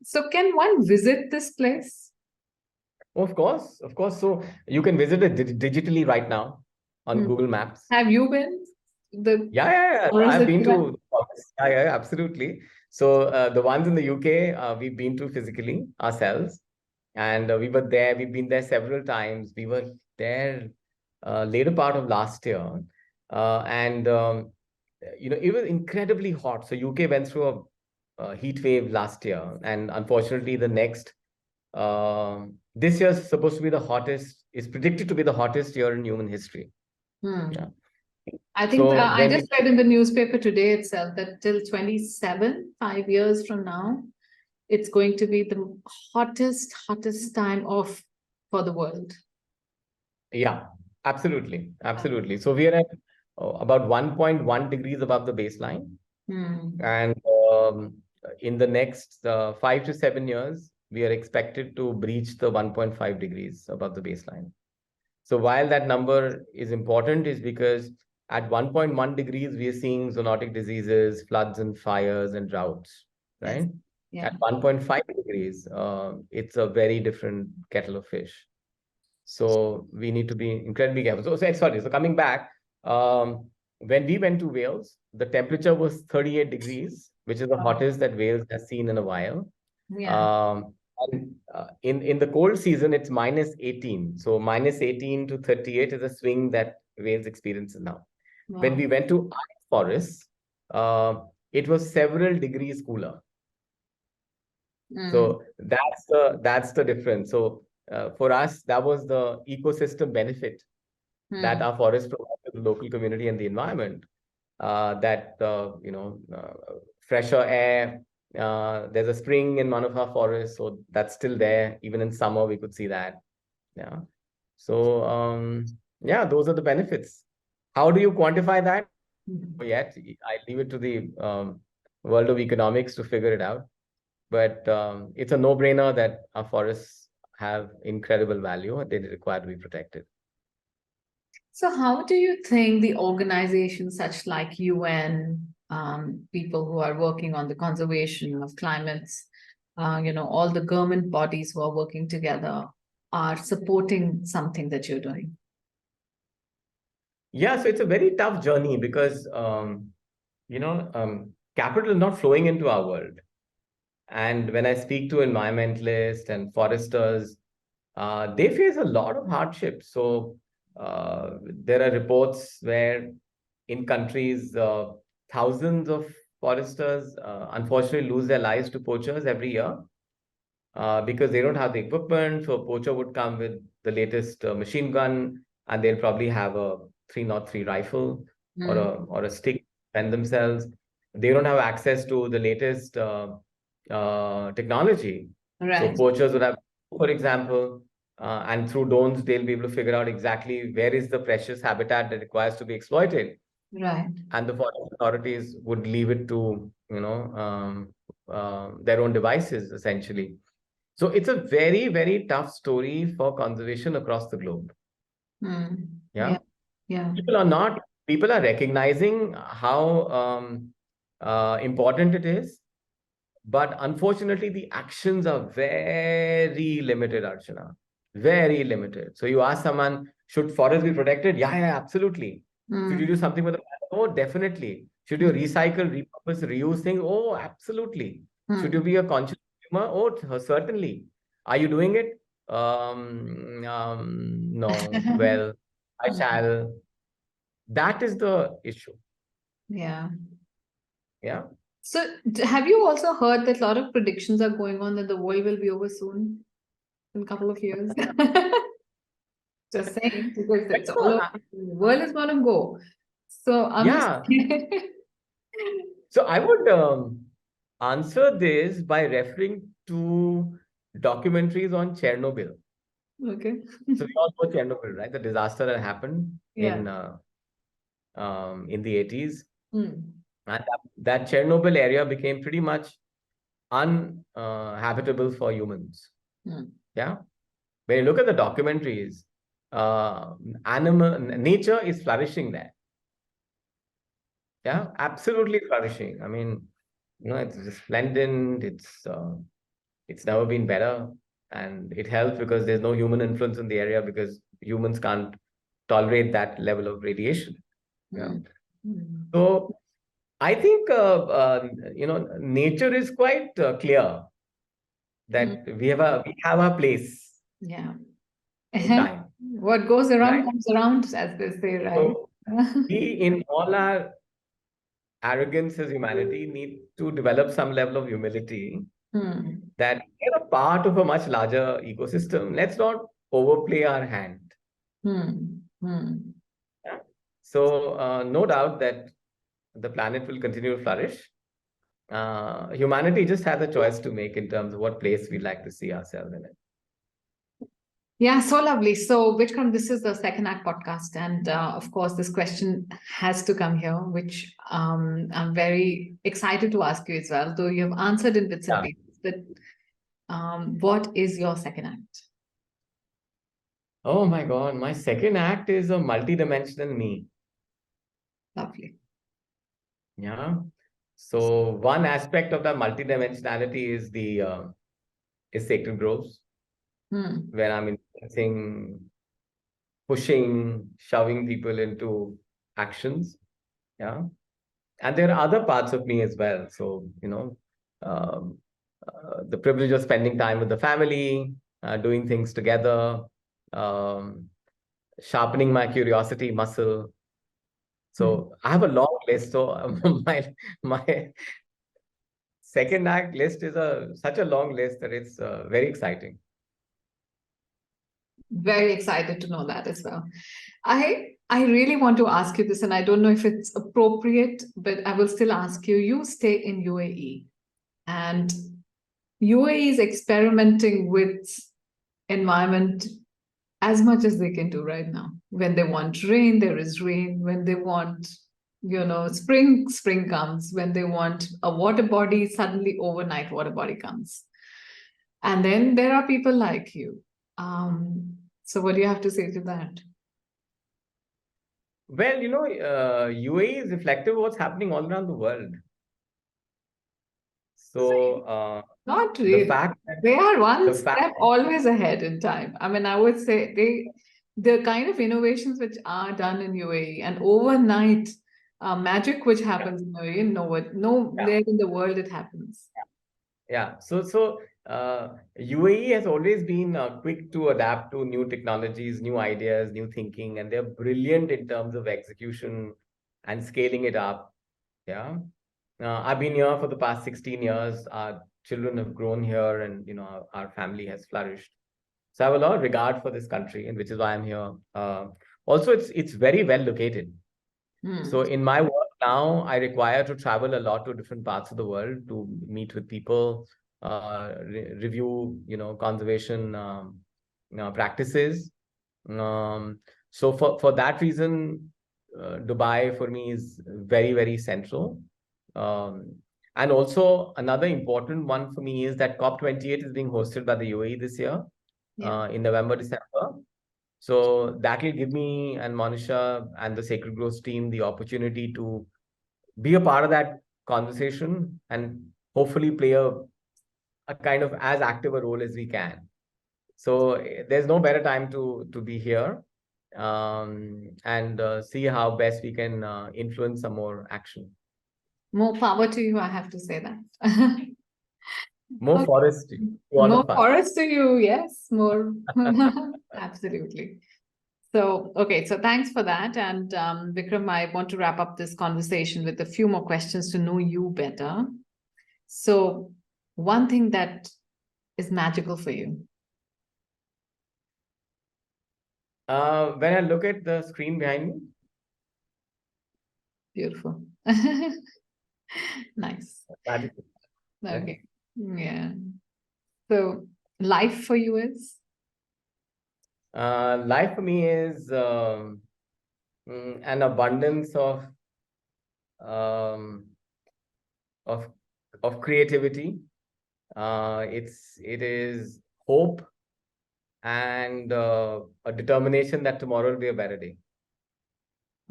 [SPEAKER 2] So can one visit this place?
[SPEAKER 1] Of course. So you can visit it digitally right now on Google Maps.
[SPEAKER 2] Have you been?
[SPEAKER 1] I've been to. Yeah, absolutely. So the ones in the UK, we've been to physically ourselves, and we were there. We've been there several times. We were there later part of last year, and it was incredibly hot. So UK went through a heat wave last year, and unfortunately, the next this year is supposed to be the hottest. Is predicted to be the hottest year in human history. Yeah.
[SPEAKER 2] I think I just read in the newspaper today itself that till 27, 5 years from now, it's going to be the hottest time for the world.
[SPEAKER 1] Yeah, absolutely. So we are at about 1.1 degrees above the baseline. And in the next 5 to 7 years, we are expected to breach the 1.5 degrees above the baseline. So while that number is important, is because at 1.1 degrees, we are seeing zoonotic diseases, floods and fires and droughts,
[SPEAKER 2] Yes.
[SPEAKER 1] right?
[SPEAKER 2] Yeah.
[SPEAKER 1] At 1.5 degrees, it's a very different kettle of fish. So we need to be incredibly careful. So coming back, when we went to Wales, the temperature was 38 degrees, which is the hottest that Wales has seen in a while.
[SPEAKER 2] Yeah.
[SPEAKER 1] In the cold season, it's minus 18. So minus 18 to 38 is a swing that Wales experiences now. When
[SPEAKER 2] Wow.
[SPEAKER 1] we went to ice forests, it was several degrees cooler. So that's the difference. So for us, that was the ecosystem benefit that our forests provide to the local community and the environment. Fresher air. There's a spring in one of our forests, so that's still there. Even in summer, we could see that. Yeah. So yeah, those are the benefits. How do you quantify that? Yet I leave it to the world of economics to figure it out. But it's a no-brainer that our forests have incredible value and they require to be protected.
[SPEAKER 2] So, how do you think the organizations such like UN, people who are working on the conservation of climates, all the government bodies who are working together are supporting something that you're doing?
[SPEAKER 1] Yeah, so it's a very tough journey because capital is not flowing into our world. And when I speak to environmentalists and foresters, they face a lot of hardships. So there are reports where in countries, thousands of foresters unfortunately lose their lives to poachers every year because they don't have the equipment. So a poacher would come with the latest machine gun, and they'll probably have a 303 rifle or a stick and themselves. They don't have access to the latest technology. So
[SPEAKER 2] Right.
[SPEAKER 1] poachers would have, for example, and through drones, they'll be able to figure out exactly where is the precious habitat that requires to be exploited.
[SPEAKER 2] Right.
[SPEAKER 1] And the forest authorities would leave it to, their own devices, essentially. So it's a very, very tough story for conservation across the globe.
[SPEAKER 2] Yeah.
[SPEAKER 1] Yeah.
[SPEAKER 2] Yeah.
[SPEAKER 1] People are recognizing how important it is. But unfortunately, the actions are very limited, Archana. Very limited. So you ask someone, should forests be protected? Yeah, absolutely. Should you do something with the planet? Oh, definitely. Should you recycle, repurpose, reuse things? Oh, absolutely. Should you be a conscious consumer? Oh, certainly. Are you doing it? No. Well, I shall. That is the issue.
[SPEAKER 2] Yeah.
[SPEAKER 1] Yeah.
[SPEAKER 2] So, have you also heard that a lot of predictions are going on that the world will be over soon in a couple of years? Just saying, because it's all over. The world is going to go. So, I'm just.
[SPEAKER 1] So I would answer this by referring to documentaries on Chernobyl.
[SPEAKER 2] Okay.
[SPEAKER 1] So we all know Chernobyl, right? The disaster that happened
[SPEAKER 2] Yeah.
[SPEAKER 1] in the 80s. And that Chernobyl area became pretty much uninhabitable for humans. Yeah. When you look at the documentaries, nature is flourishing there. Yeah, absolutely flourishing. I mean, it's resplendent. It's never been better, and it helps because there's no human influence in the area because humans can't tolerate that level of radiation. Yeah. So I think nature is quite clear that we have a place.
[SPEAKER 2] Yeah.
[SPEAKER 1] In time.
[SPEAKER 2] What goes around
[SPEAKER 1] Right?
[SPEAKER 2] comes around, as they say, right?
[SPEAKER 1] So we, in all our arrogance as humanity, need to develop some level of humility that we are a part of a much larger ecosystem. Let's not overplay our hand. Yeah. So no doubt that the planet will continue to flourish. Humanity just has a choice to make in terms of what place we'd like to see ourselves in it.
[SPEAKER 2] Yeah, so lovely. So, Vikram, this is the Second Act podcast. And of course, this question has to come here, which I'm very excited to ask you as well, though you have answered in bits and pieces. But what is your second act?
[SPEAKER 1] Oh my God, my second act is a multidimensional me.
[SPEAKER 2] Lovely.
[SPEAKER 1] Yeah. So one aspect of the multidimensionality is the is sacred groves, where I'm influencing, pushing, shoving people into actions. Yeah. And there are other parts of me as well. So, um, the privilege of spending time with the family, doing things together, um, sharpening my curiosity muscle. So I have a long list. So my second act list is such a long list that it's very exciting.
[SPEAKER 2] Very excited to know that as well. I really want to ask you this, and I don't know if it's appropriate, but I will still ask you. You stay in UAE, and UAE is experimenting with environment as much as they can do right now. When they want rain, there is rain. When they want, spring, spring comes. When they want a water body, suddenly overnight water body comes. And then there are people like you. So what do you have to say to that?
[SPEAKER 1] Well, UAE is reflective of what's happening all around the world. So
[SPEAKER 2] Not
[SPEAKER 1] the
[SPEAKER 2] really.
[SPEAKER 1] fact that
[SPEAKER 2] They are one
[SPEAKER 1] the
[SPEAKER 2] step
[SPEAKER 1] fact
[SPEAKER 2] always ahead in time. I mean, I would say the kind of innovations which are done in UAE and overnight magic which happens in UAE, nowhere in the world it happens.
[SPEAKER 1] Yeah. So UAE has always been quick to adapt to new technologies, new ideas, new thinking, and they're brilliant in terms of execution and scaling it up. Yeah. I've been here for the past 16 years. Our children have grown here, and our family has flourished. So I have a lot of regard for this country, and which is why I'm here. Also, it's very well located. So in my work now, I require to travel a lot to different parts of the world to meet with people, review, conservation practices. So for that reason, Dubai for me is very, very central. Um, and also another important one for me is that COP28 is being hosted by the UAE this year, in November, December. So that will give me and Monisha and the Sacred Groves team the opportunity to be a part of that conversation and hopefully play a kind of as active a role as we can. So there's no better time to be here, and see how best we can influence some more action.
[SPEAKER 2] More power to you, I have to say that.
[SPEAKER 1] More
[SPEAKER 2] Okay.
[SPEAKER 1] forestry to all
[SPEAKER 2] More
[SPEAKER 1] of us.
[SPEAKER 2] forest to you, yes, more. Absolutely. So, okay, so thanks for that. And Vikram, I want to wrap up this conversation with a few more questions to know you better. So, one thing that is magical for you.
[SPEAKER 1] When I look at the screen behind me,
[SPEAKER 2] Beautiful. Nice.
[SPEAKER 1] magical.
[SPEAKER 2] Okay. Yeah. So, life for you is?
[SPEAKER 1] Life for me is an abundance um, of of creativity. It is hope and a determination that tomorrow will be a better day.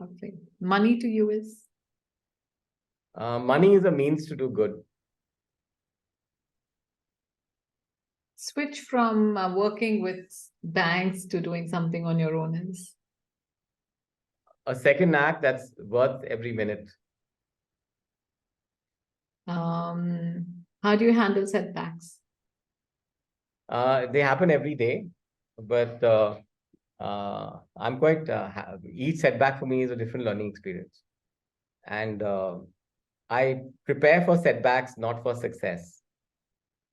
[SPEAKER 2] Okay. Money to you is?
[SPEAKER 1] Money is a means to do good.
[SPEAKER 2] Switch from working with banks to doing something on your own is?
[SPEAKER 1] A second act that's worth every minute.
[SPEAKER 2] How do you handle setbacks?
[SPEAKER 1] They happen every day, but I'm quite each setback for me is a different learning experience, and I prepare for setbacks, not for success.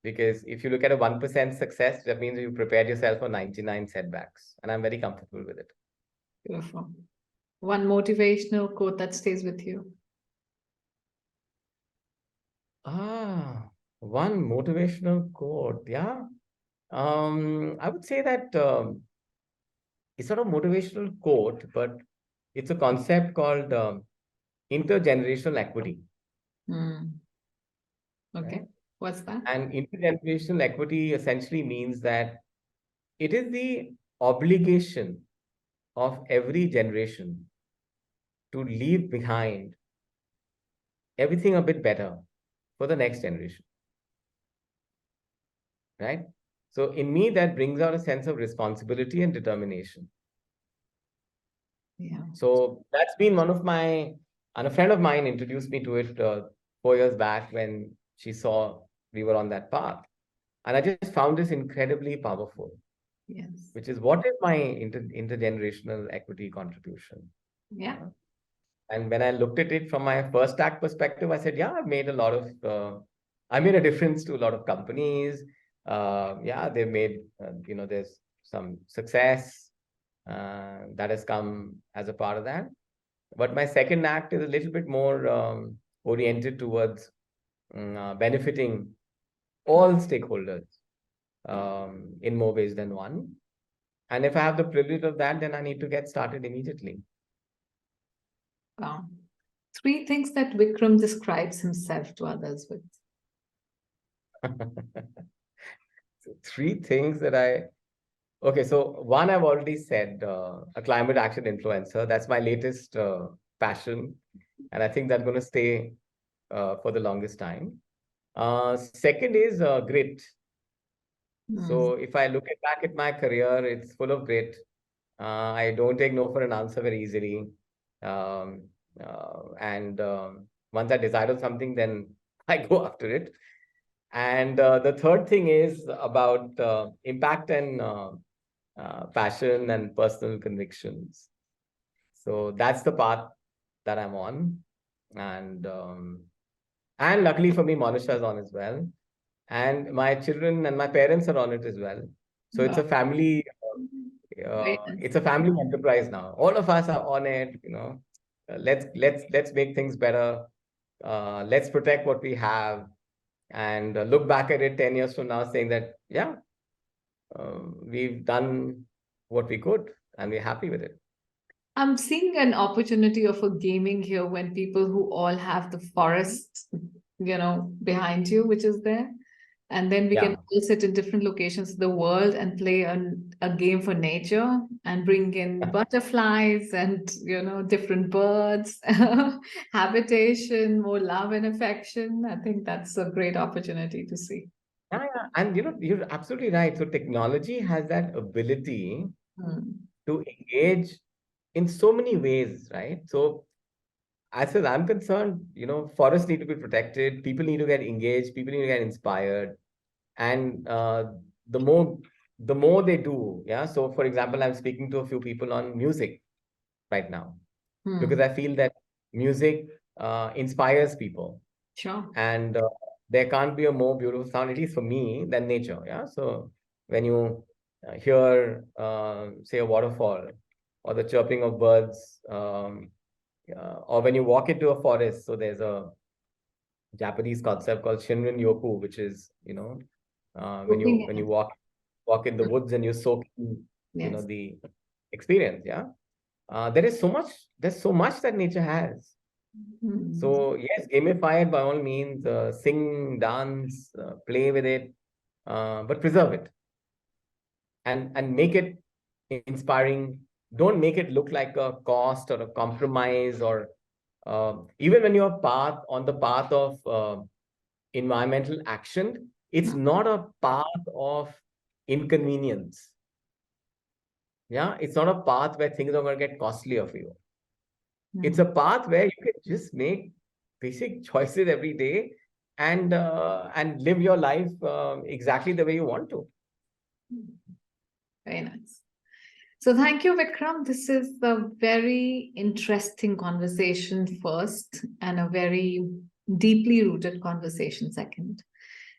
[SPEAKER 1] Because if you look at a 1% success, that means you prepared yourself for 99 setbacks, and I'm very comfortable with it.
[SPEAKER 2] Beautiful. One motivational quote that stays with you.
[SPEAKER 1] One motivational quote. Yeah. I would say that it's not a motivational quote, but it's a concept called intergenerational equity.
[SPEAKER 2] Okay.
[SPEAKER 1] Right?
[SPEAKER 2] What's that?
[SPEAKER 1] And intergenerational equity essentially means that it is the obligation of every generation to leave behind everything a bit better for the next generation, right? So in me, that brings out a sense of responsibility and determination.
[SPEAKER 2] Yeah.
[SPEAKER 1] So that's been one of my, and a friend of mine introduced me to it 4 years back when she saw we were on that path. And I just found this incredibly powerful,
[SPEAKER 2] Yes.
[SPEAKER 1] which is what is my intergenerational equity contribution?
[SPEAKER 2] Yeah.
[SPEAKER 1] And when I looked at it from my first act perspective, I said, yeah, I've made a lot of, I made a difference to a lot of companies. Yeah, they've made, there's some success that has come as a part of that. But my second act is a little bit more oriented towards benefiting all stakeholders in more ways than one. And if I have the privilege of that, then I need to get started immediately.
[SPEAKER 2] Wow. 3 things that Vikram describes himself to others with.
[SPEAKER 1] 3 things that okay, so one I've already said, a climate action influencer. That's my latest passion. And I think that's going to stay for the longest time. Second is grit. So if I look back at my career, it's full of grit. I don't take no for an answer very easily. And once I decide on something, then I go after it. And the third thing is about impact and passion and personal convictions. So that's the path that I'm on. And luckily for me, Monisha is on as well. And my children and my parents are on it as well. So it's a family, it's a family enterprise now. All of us are on it, let's make things better. Let's protect what we have and look back at it 10 years from now saying that, yeah, we've done what we could and we're happy with it.
[SPEAKER 2] I'm seeing an opportunity of a gaming here when people who all have the forest, behind you, which is there. And then we can all sit in different locations of the world and play a game for nature and bring in butterflies and, different birds, habitation, more love and affection. I think that's a great opportunity to see.
[SPEAKER 1] Yeah. And you're absolutely right. So technology has that ability to engage in so many ways, right? So as far as I'm concerned, forests need to be protected, people need to get engaged, people need to get inspired. And the more they do, yeah. So for example, I'm speaking to a few people on music right now because I feel that music inspires people.
[SPEAKER 2] Sure.
[SPEAKER 1] And there can't be a more beautiful sound, at least for me, than nature. Yeah. So when you hear, say, a waterfall or the chirping of birds, or when you walk into a forest, so there's a Japanese concept called Shinrin Yoku, which is, when you walk in the woods and you soak in, the experience. Yeah. There's so much that nature has. So yes, gamify it by all means, sing, dance, play with it, but preserve it and make it inspiring. Don't make it look like a cost or a compromise, or even when you're on the path of environmental action, it's not a path of inconvenience. Yeah, it's not a path where things are going to get costlier for you. It's a path where you can just make basic choices every day and live your life exactly the way you want to.
[SPEAKER 2] Very nice. So thank you, Vikram. This is a very interesting conversation first, and a very deeply rooted conversation second.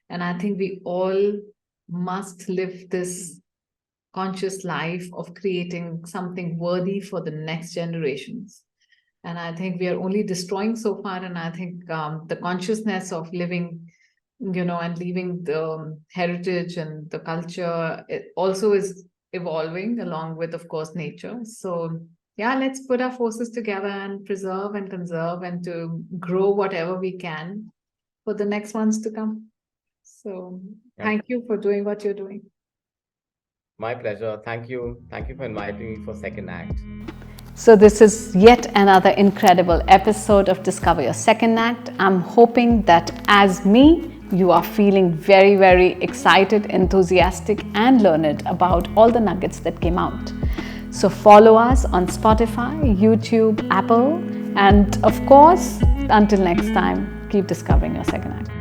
[SPEAKER 2] And I think we all must live this conscious life of creating something worthy for the next generations. And I think we are only destroying so far. And I think the consciousness of living, and leaving the heritage and the culture, it also is evolving along with, of course, nature. So yeah, let's put our forces together and preserve and conserve and to grow whatever we can for the next ones to come. So thank you for doing what you're doing.
[SPEAKER 1] My pleasure. Thank you. Thank you for inviting me for Second Act.
[SPEAKER 2] So this is yet another incredible episode of Discover Your Second Act. I'm hoping that as me, you are feeling very, very excited, enthusiastic, and learned about all the nuggets that came out. So follow us on Spotify, YouTube, Apple, and of course, until next time, keep discovering your second act.